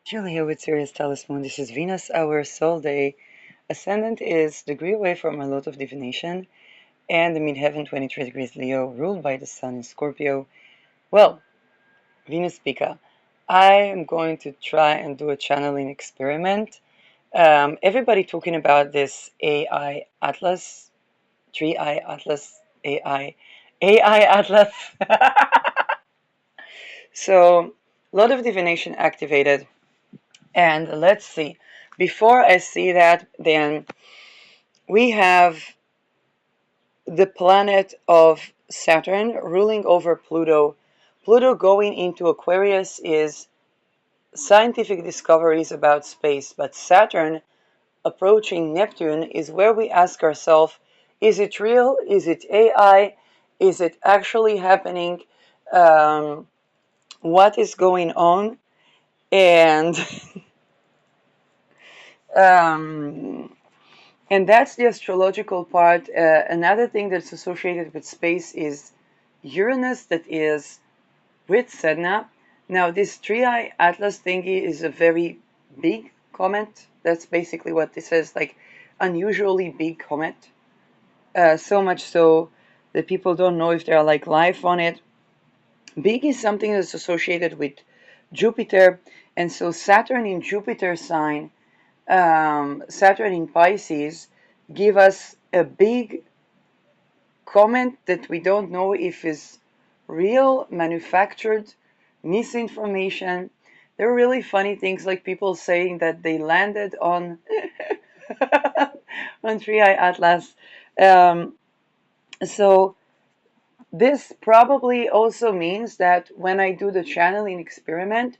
Julia with Sirius Talisman. This is Venus, our soul day. Ascendant is degree away from a lot of divination, and the midheaven 23 degrees Leo, ruled by the sun in Scorpio. Well, Venus Pika, I am going to try and do a channeling experiment. Everybody talking about this AI Atlas, 3i Atlas, AI Atlas. So, a lot of divination activated. And let's see. Before I see that, then we have the planet of Saturn ruling over Pluto. Pluto going into Aquarius is scientific discoveries about space, but Saturn approaching Neptune is where we ask ourselves, is it real? Is it AI? Is it actually happening? Um, what is going on? And um, And that's the astrological part. Another thing that's associated with space is Uranus, that is with Sedna. Now, this Triae Atlas thingy is a very big comet. That's basically what this is, like unusually big comet. So much so that people don't know if there are like life on it. Big is something that's associated with Jupiter, and so Saturn in Jupiter sign, Saturn in Pisces, give us a big comment that we don't know if is real, manufactured, misinformation. There are really funny things like people saying that they landed on on Triae Atlas. Um, so this probably also means that when I do the channeling experiment,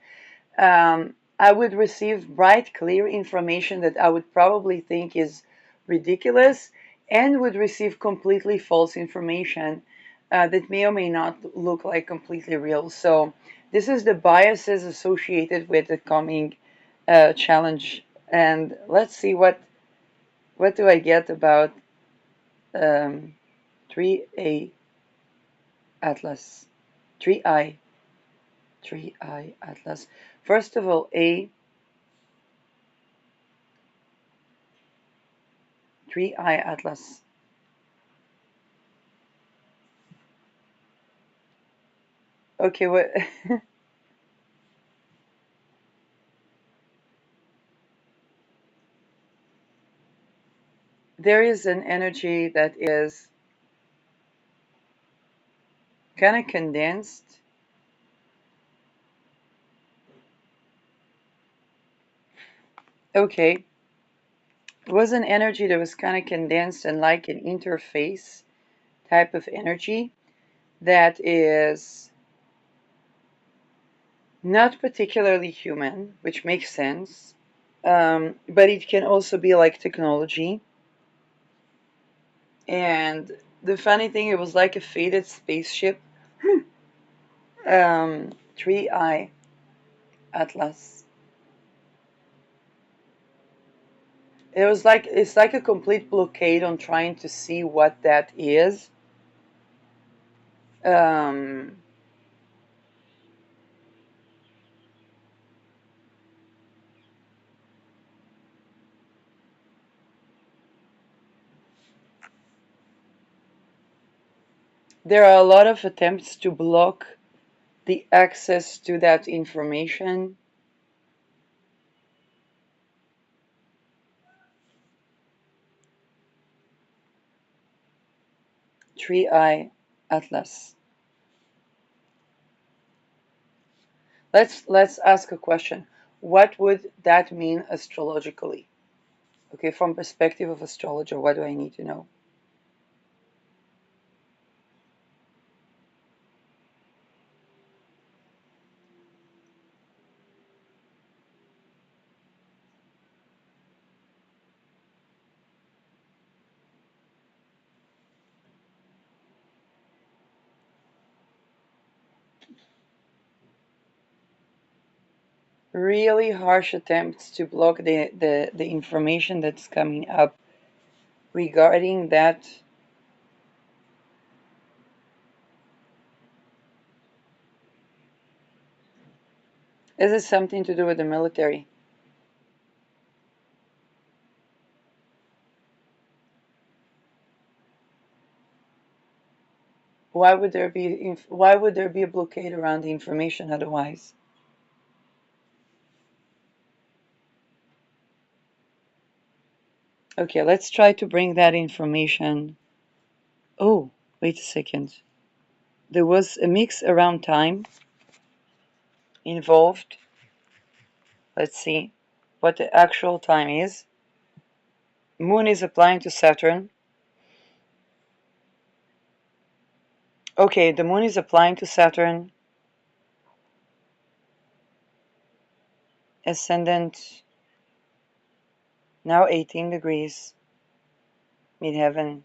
I would receive bright, clear information that I would probably think is ridiculous, and would receive completely false information that may or may not look like completely real. So, this is the biases associated with the coming challenge. And let's see what do I get about um, 3A Atlas, 3I, 3I Atlas. First of all, A, 3I Atlas. Okay, what? There is an energy that is kind of condensed. Okay, it was an energy that was kind of condensed and like an interface type of energy that is not particularly human, which makes sense. But it can also be like technology. And the funny thing, it was like a faded spaceship. 3i Atlas. It was like it's like a complete blockade on trying to see what that is. Um, there are a lot of attempts to block the access to that information. Tree Eye Atlas. Let's ask a question. What would that mean astrologically? Okay, from perspective of astrologer, what do I need to know? Really harsh attempts to block the information that's coming up regarding that. Is it something to do with the military? Why would there be a blockade around the information otherwise? Okay, let's try to bring that information. Oh, wait a second. There was a mix around time involved. Let's see what the actual time is. Moon is applying to Saturn. Okay, the moon is applying to Saturn. Ascendant now 18 degrees. Midheaven.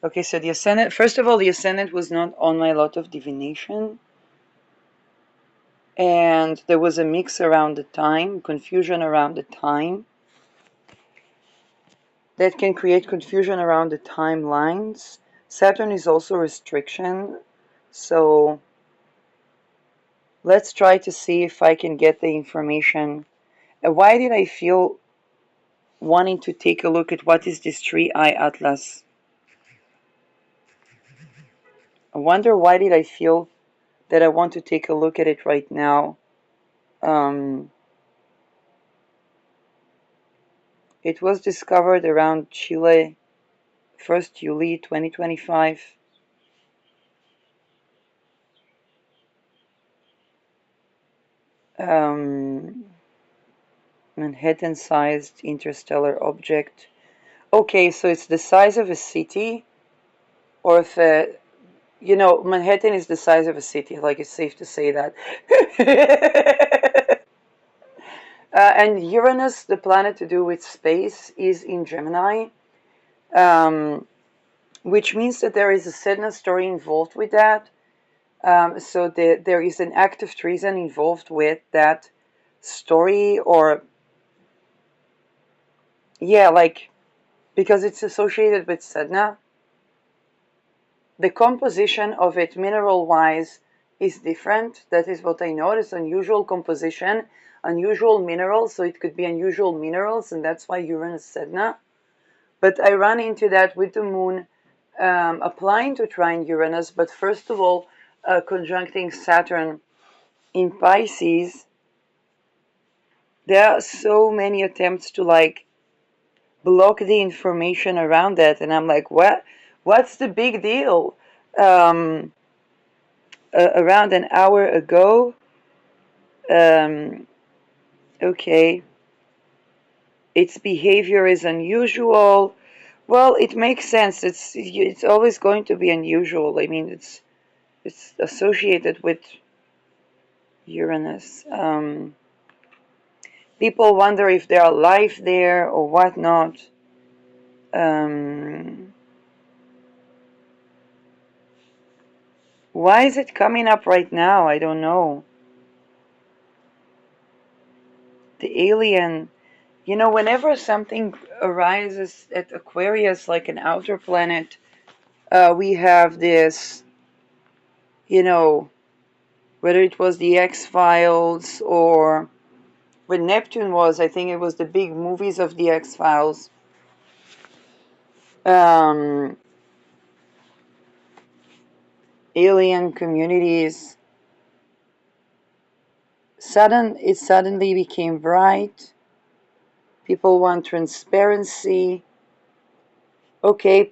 Okay, so the ascendant, first of all, the ascendant was not on my lot of divination. And there was a mix around the time, confusion around the time. That can create confusion around the timelines. Saturn is also restriction. So let's try to see if I can get the information. Why did I feel wanting to take a look at what is this 3-eye atlas? I wonder why did I feel that I want to take a look at it right now. It was discovered around Chile, 1st July 2025. Manhattan-sized interstellar object. Okay, so it's the size of a city, or if Manhattan is the size of a city. Like, it's safe to say that. And Uranus, the planet to do with space, is in Gemini, which means that there is a Sedna story involved with that. So there is an act of treason involved with that story, or yeah, like, because it's associated with Sedna. The composition of it, mineral-wise, is different. That is what I noticed. Unusual composition, unusual minerals. So it could be unusual minerals, and that's why Uranus Sedna. But I ran into that with the moon applying to trine Uranus, but first of all, conjuncting Saturn in Pisces. There are so many attempts to like block the information around that, and I'm like, what? What's the big deal? Around an hour ago, um, okay, its behavior is unusual. Well, it makes sense. It's always going to be unusual. I mean, it's associated with Uranus. People wonder if there are life there or whatnot. Why is it coming up right now? I don't know. The alien, whenever something arises at Aquarius, like an outer planet, we have this, whether it was the X-Files or when Neptune was, I think it was the big movies of the X-Files. Alien communities. It suddenly became bright. People want transparency. Okay,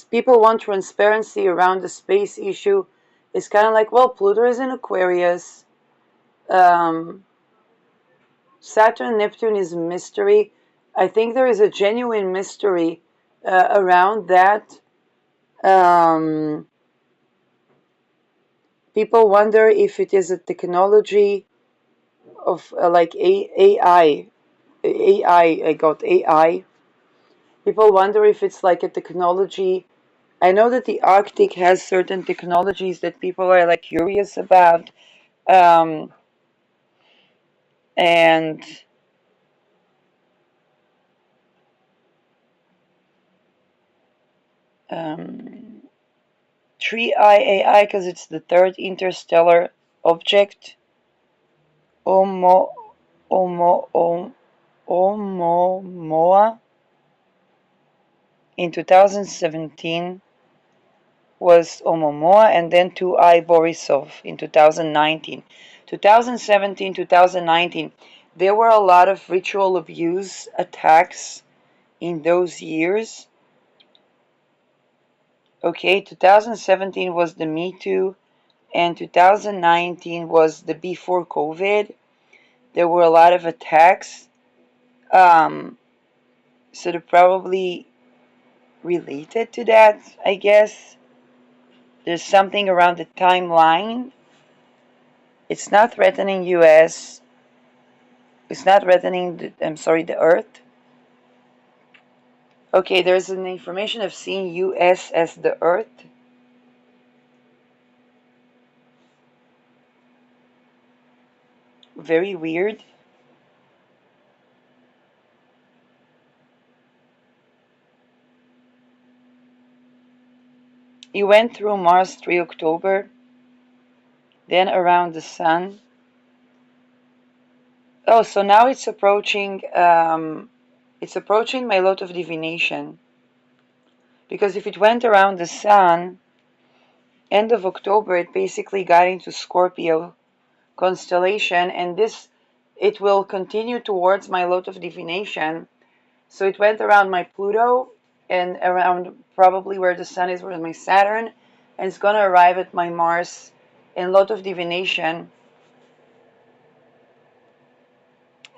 people want transparency around the space issue. It's kind of like, well, Pluto is in Aquarius. Saturn, Neptune is mystery. I think there is a genuine mystery around that. People wonder if it is a technology of like AI. I got AI. People wonder if it's like a technology. I know that the Arctic has certain technologies that people are like curious about. Um, and 3-eye AI, because it's the third interstellar object, Omo, Omo, Omomoa in 2017 was Omomoa, and then 2I Borisov in 2019. 2017, 2019, there were a lot of ritual abuse attacks in those years. Okay, 2017 was the Me Too, and 2019 was the before COVID. There were a lot of attacks. So they're probably related to that, I guess. There's something around the timeline. It's not threatening US. It's not threatening the Earth. Okay, there's an information of seeing US as the Earth. Very weird. You went through Mars 3 October, then around the Sun. Oh, so now it's approaching my lot of divination. Because if it went around the Sun, end of October, it basically got into Scorpio constellation, and it will continue towards my lot of divination. So it went around my Pluto and around probably where the Sun is, where my Saturn, and it's gonna arrive at my Mars and lot of divination.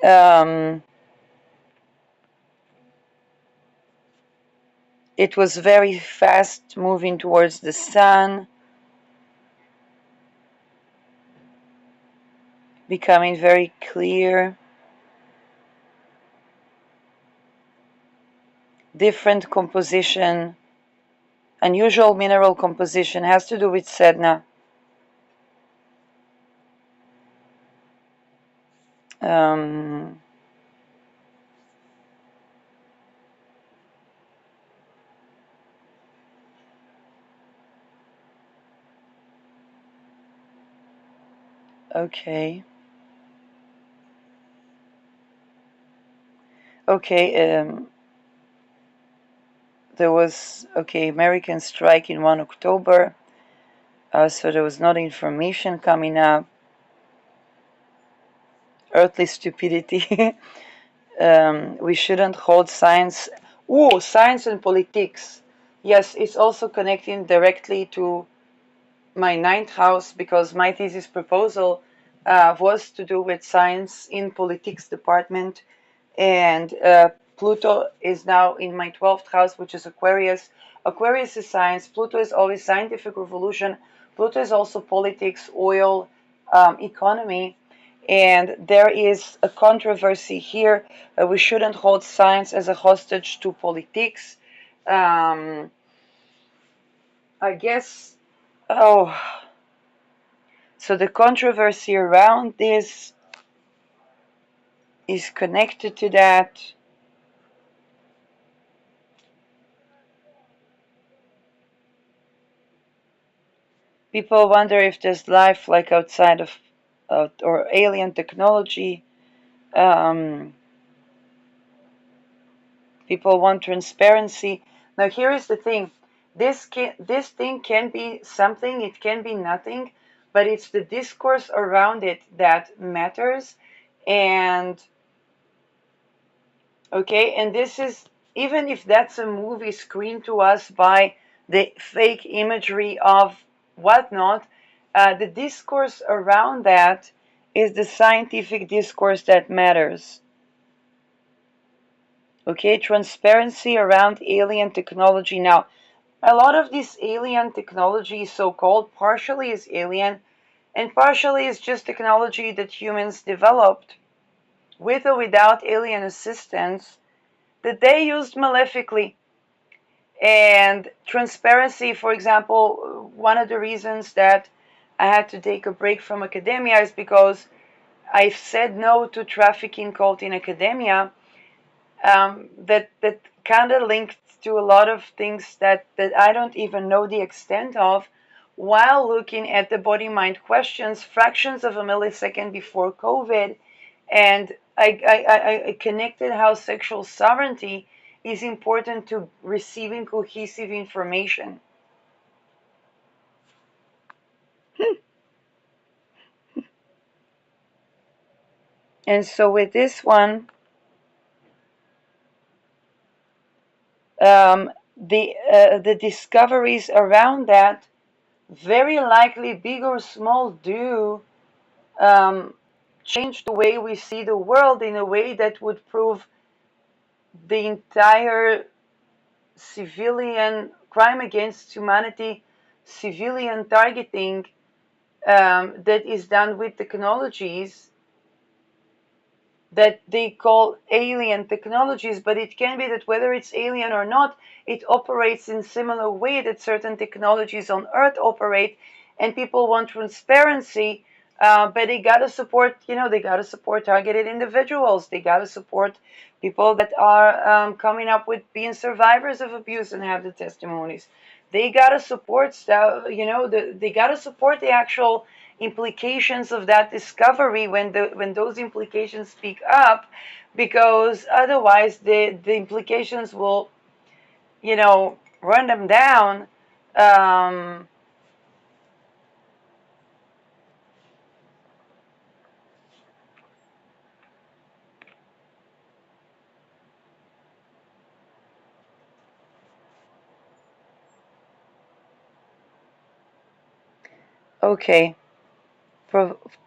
Um, it was very fast moving towards the Sun, becoming very clear. Different composition, unusual mineral composition, has to do with Sedna. Um, okay. Okay, there was, okay, American strike in 1 October. So there was not information coming up. Earthly stupidity. We shouldn't hold science. Oh, science and politics. Yes, it's also connecting directly to my ninth house because my thesis proposal was to do with science in politics department, and Pluto is now in my 12th house, which is Aquarius. Aquarius is science. Pluto is always scientific revolution. Pluto is also politics, oil, economy. And there is a controversy here. We shouldn't hold science as a hostage to politics. Um, I guess, oh, so the controversy around this is connected to that. People wonder if there's life like outside of or alien technology. Um, People want transparency. Now, here is the thing: this thing can be something, it can be nothing, but it's the discourse around it that matters. And okay, and this is, even if that's a movie screened to us by the fake imagery of whatnot, the discourse around that is the scientific discourse that matters. Okay, transparency around alien technology. Now, a lot of this alien technology, so called, partially is alien and partially is just technology that humans developed with or without alien assistance that they used malefically. And transparency, for example, one of the reasons that I had to take a break from academia is because I've said no to trafficking cult in academia. That kind of linked to a lot of things that I don't even know the extent of, while looking at the body mind questions fractions of a millisecond before COVID. And I connected how sexual sovereignty is important to receiving cohesive information. And so with this one, the discoveries around that, very likely big or small, do um, change the way we see the world in a way that would prove the entire civilian crime against humanity, civilian targeting that is done with technologies that they call alien technologies, but it can be that whether it's alien or not, it operates in similar way that certain technologies on Earth operate, and people want transparency, but they gotta support, they gotta support targeted individuals. They gotta support people that are coming up with being survivors of abuse and have the testimonies. They gotta support stuff, they gotta support the actual implications of that discovery when those implications speak up, because otherwise the implications will run them down. um, okay.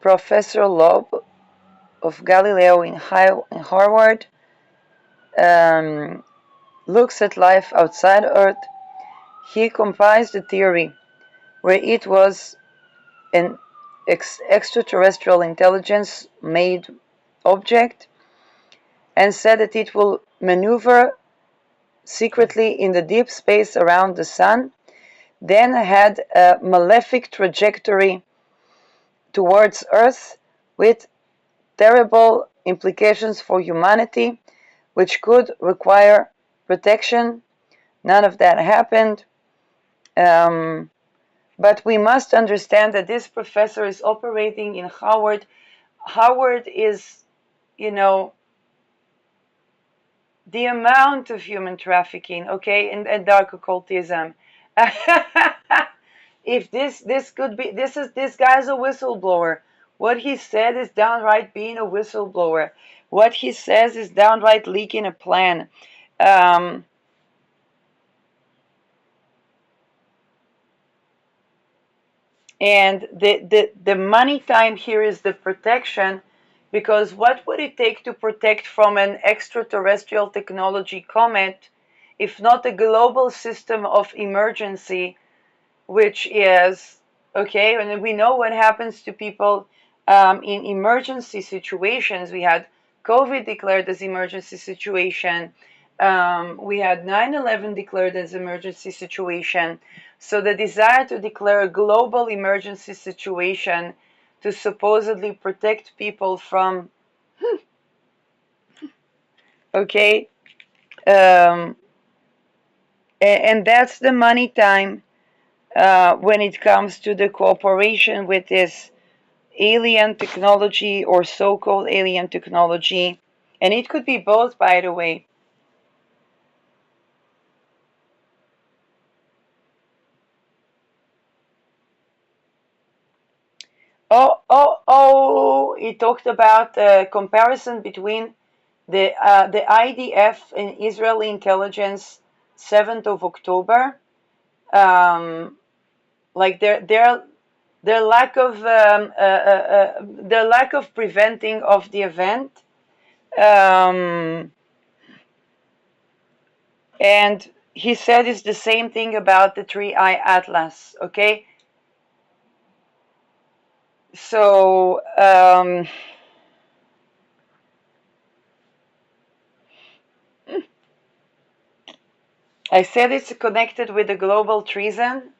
Professor Loeb of Galileo in Harvard um, looks at life outside Earth. He comprised a theory where it was an extraterrestrial intelligence made object, and said that it will maneuver secretly in the deep space around the sun, then had a malefic trajectory towards Earth with terrible implications for humanity, which could require protection. None of that happened. But we must understand that this professor is operating in Howard. Howard is, you know, the amount of human trafficking, okay, and dark occultism. If this could be, this guy's a whistleblower. What he said is downright being a whistleblower. What he says is downright leaking a plan. Um, and the money time here is the protection, because what would it take to protect from an extraterrestrial technology comet if not a global system of emergency, which is okay. And we know what happens to people in emergency situations. We had COVID declared as emergency situation. We had 9/11 declared as emergency situation. So the desire to declare a global emergency situation to supposedly protect people from, okay, um, and that's the money time when it comes to the cooperation with this alien technology or so-called alien technology. And it could be both, by the way. He talked about a comparison between the IDF and Israeli intelligence 7th of October, um, like their lack of preventing of the event. Um, and he said it's the same thing about the three-eye atlas. Okay, so I said it's connected with the global treason.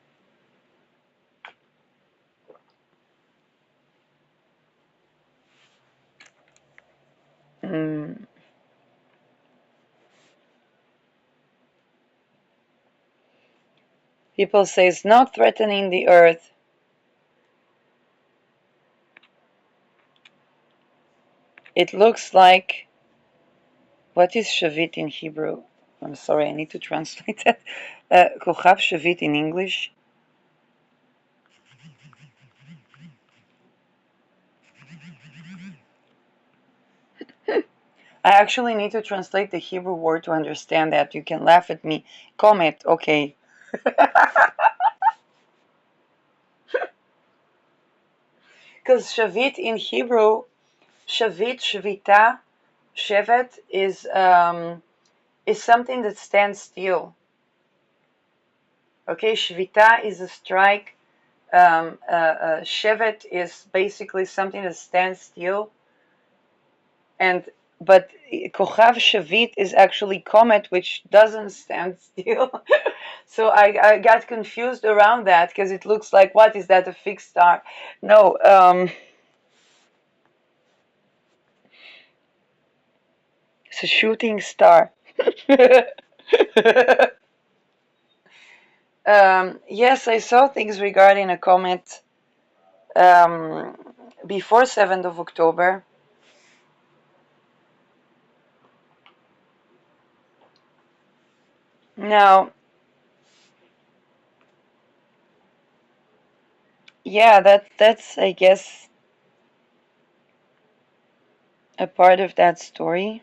Mm. People say it's not threatening the earth. It looks like, what is Shavit in Hebrew? I'm sorry, I need to translate that. Kochav Shavit in English. I actually need to translate the Hebrew word to understand that. You can laugh at me. Comet, okay. Because Shavit in Hebrew, Shavit, Shvita, Shevet is something that stands still. Okay, Shvita is a strike. Shevet is basically something that stands still. And but Kochav Shavit is actually comet, which doesn't stand still. So I got confused around that because it looks like, what is that, a fixed star? No, it's a shooting star. Yes, I saw things regarding a comet um, before 7th of October. Now, yeah, that's I guess a part of that story.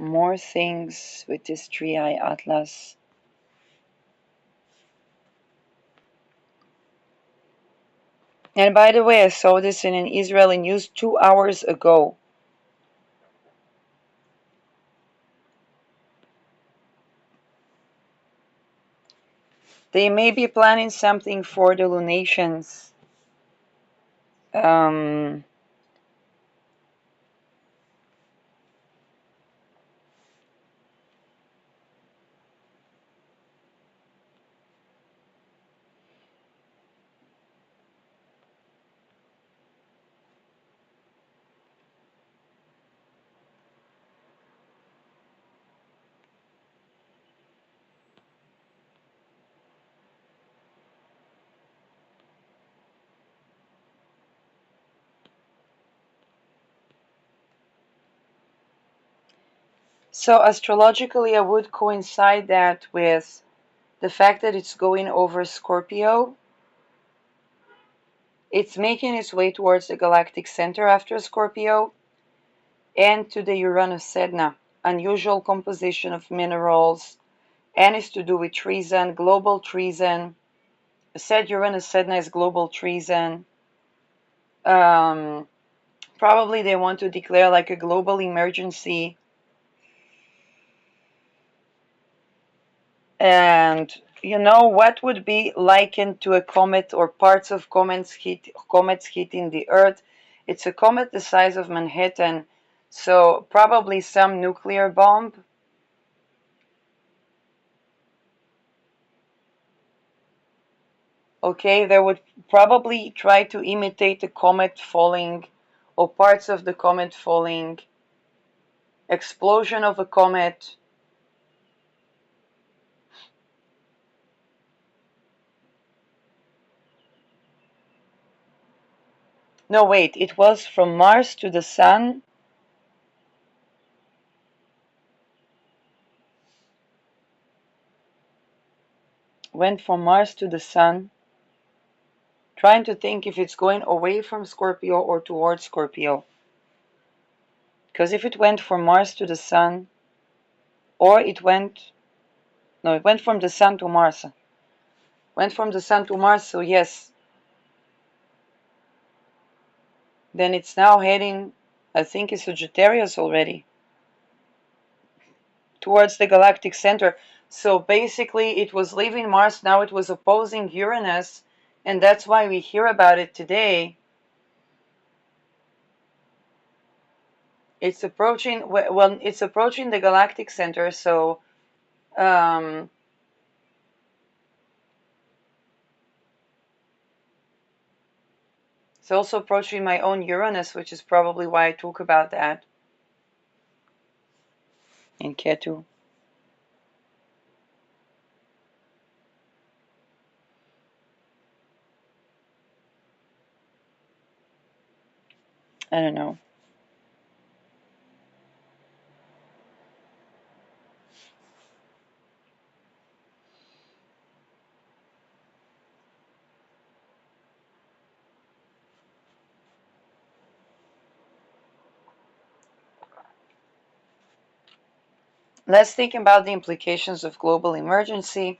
More things with this three-eye atlas. And by the way, I saw this in an Israeli news 2 hours ago. They may be planning something for the lunations. Um, so astrologically, I would coincide that with the fact that it's going over Scorpio. It's making its way towards the galactic center after Scorpio and to the Uranus Sedna, unusual composition of minerals, and is to do with treason, global treason. Said Uranus Sedna is global treason. Um, Probably they want to declare like a global emergency. And you know what would be likened to a comet or parts of comets hitting the Earth? It's a comet the size of Manhattan, so probably some nuclear bomb. Okay, they would probably try to imitate a comet falling or parts of the comet falling, explosion of a comet. No, wait, it was from Mars to the Sun. Went from Mars to the Sun. Trying to think if it's going away from Scorpio or towards Scorpio. Because if it went from Mars to the Sun, or it went, no, it went from the Sun to Mars. Went from the Sun to Mars, so yes. Then it's now heading, I think it's Sagittarius already, towards the galactic center. So basically, it was leaving Mars, now it was opposing Uranus, and that's why we hear about it today. It's approaching, well, it's approaching the galactic center, so um, it's also approaching my own Uranus, which is probably why I talk about that in Ketu. I don't know. Let's think about the implications of global emergency,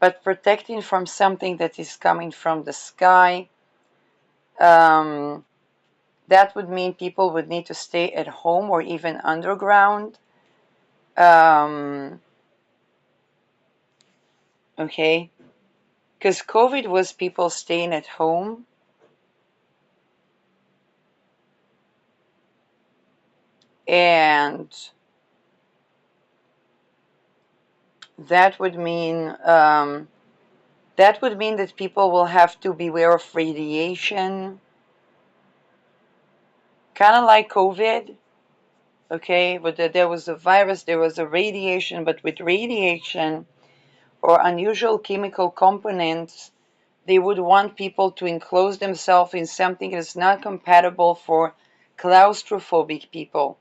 but protecting from something that is coming from the sky. Um, that would mean people would need to stay at home or even underground. Okay, because COVID was people staying at home. And that would mean that people will have to beware of radiation, kind of like COVID. Okay, but there was a virus, there was a radiation, but with radiation or unusual chemical components, they would want people to enclose themselves in something that's not compatible for claustrophobic people.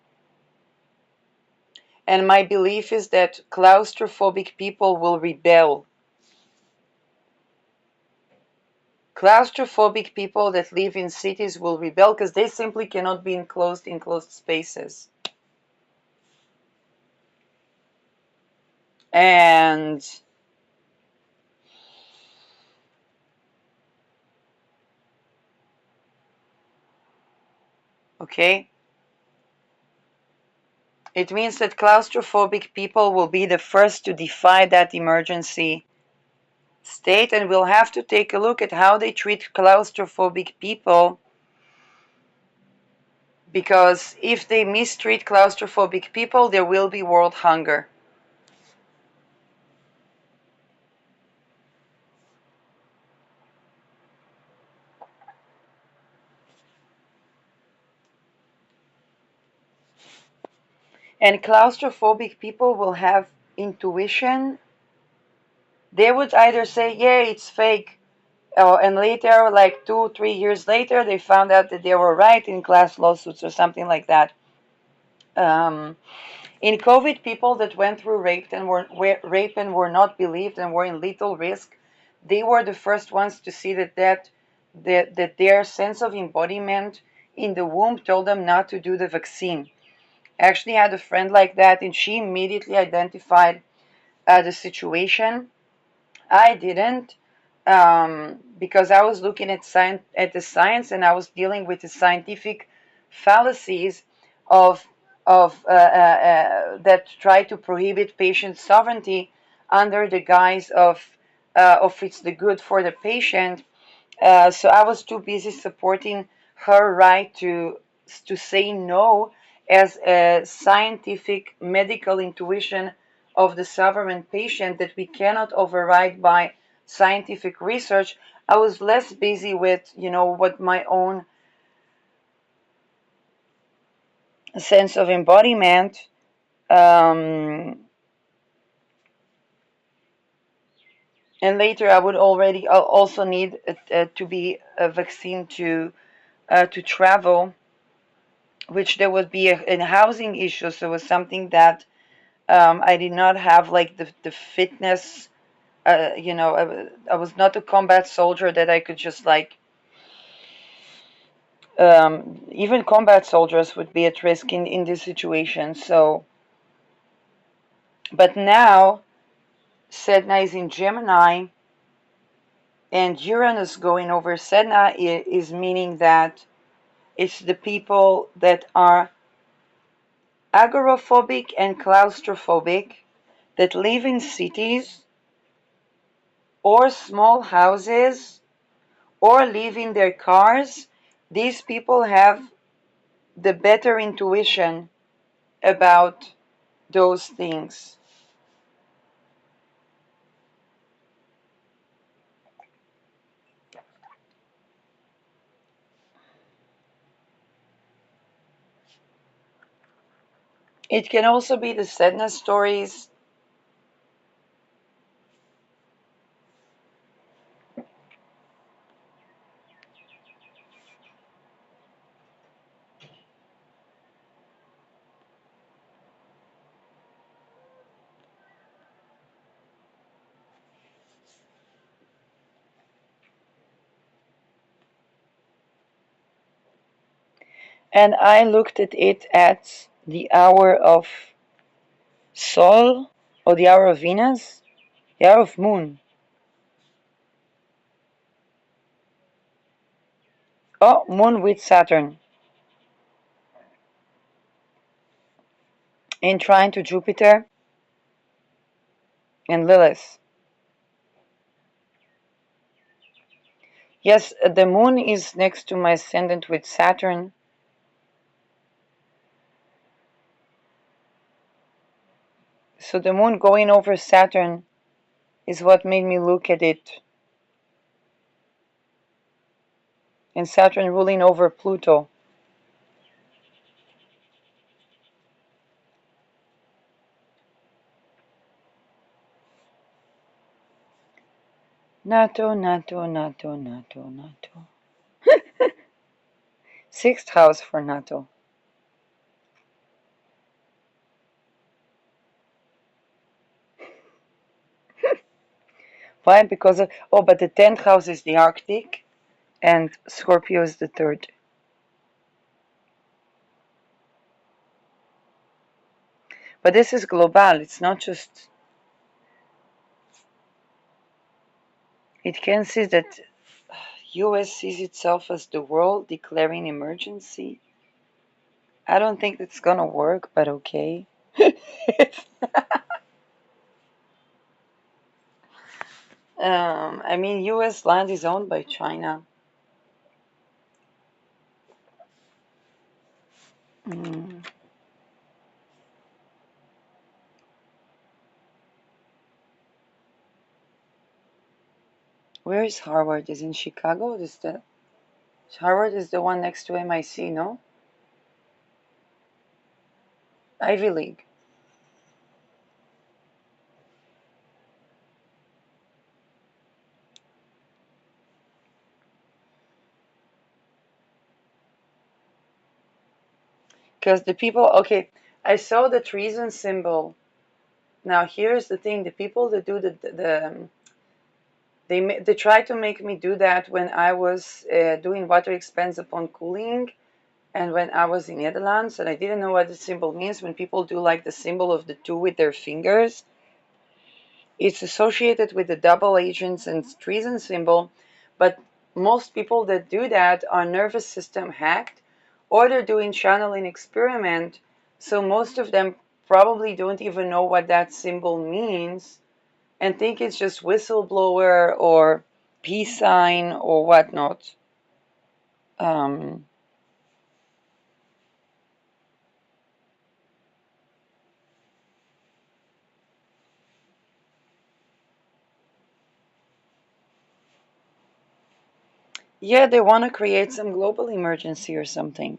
And my belief is that claustrophobic people will rebel. Claustrophobic people that live in cities will rebel because they simply cannot be enclosed spaces. And okay, it means that claustrophobic people will be the first to defy that emergency state, and we'll have to take a look at how they treat claustrophobic people, because if they mistreat claustrophobic people, there will be world hunger. And claustrophobic people will have intuition. They would either say, yeah, it's fake, and later, like 2, 3 years later, they found out that they were right in class lawsuits or something like that. Um, in COVID, people that went through rape and were not believed and were in lethal risk, they were the first ones to see that their sense of embodiment in the womb told them not to do the vaccine. I actually had a friend like that, and she immediately identified the situation. I didn't, because I was looking at the science, and I was dealing with the scientific fallacies of that try to prohibit patient sovereignty under the guise of it's the good for the patient. So I was too busy supporting her right to say no as a scientific medical intuition of the sovereign patient that we cannot override by scientific research. I was less busy with, what my own sense of embodiment. And later I would already also need to be a vaccine to travel, which there would be a housing issue. So it was something that I did not have, like the fitness. I was not a combat soldier that I could just like. Even combat soldiers would be at risk in this situation. So, but now Sedna is in Gemini, and Uranus going over Sedna is meaning that it's the people that are agoraphobic and claustrophobic that live in cities or small houses or live in their cars. These people have the better intuition about those things. It can also be the sadness stories. And I looked at it at the hour of Sol, or the hour of Venus, the hour of Moon. Oh, Moon with Saturn in trine to Jupiter and Lilith. Yes, the Moon is next to my ascendant with Saturn. So the Moon going over Saturn is what made me look at it. And Saturn ruling over Pluto. NATO, NATO, NATO, NATO, NATO. Sixth house for NATO. Why? Because of, oh, but the 10th house is the Arctic, and Scorpio is the third. But this is global. It's not just. It can see that U.S. sees itself as the world declaring emergency. I don't think that's gonna work, but okay. I mean, U.S. land is owned by China. Mm. Where is Harvard? Is in Chicago? Harvard is the one next to MIC, no? Ivy League. Because the people, okay, I saw the treason symbol. Now here's the thing: the people that do they try to make me do that when I was doing water expands upon cooling, and when I was in Netherlands, and I didn't know what the symbol means. When people do like the symbol of the two with their fingers, it's associated with the double agents and treason symbol, but most people that do that are nervous system hacked, or they're doing channeling experiment, so most of them probably don't even know what that symbol means and think it's just whistleblower or peace sign or whatnot. Um, yeah, they want to create some global emergency or something.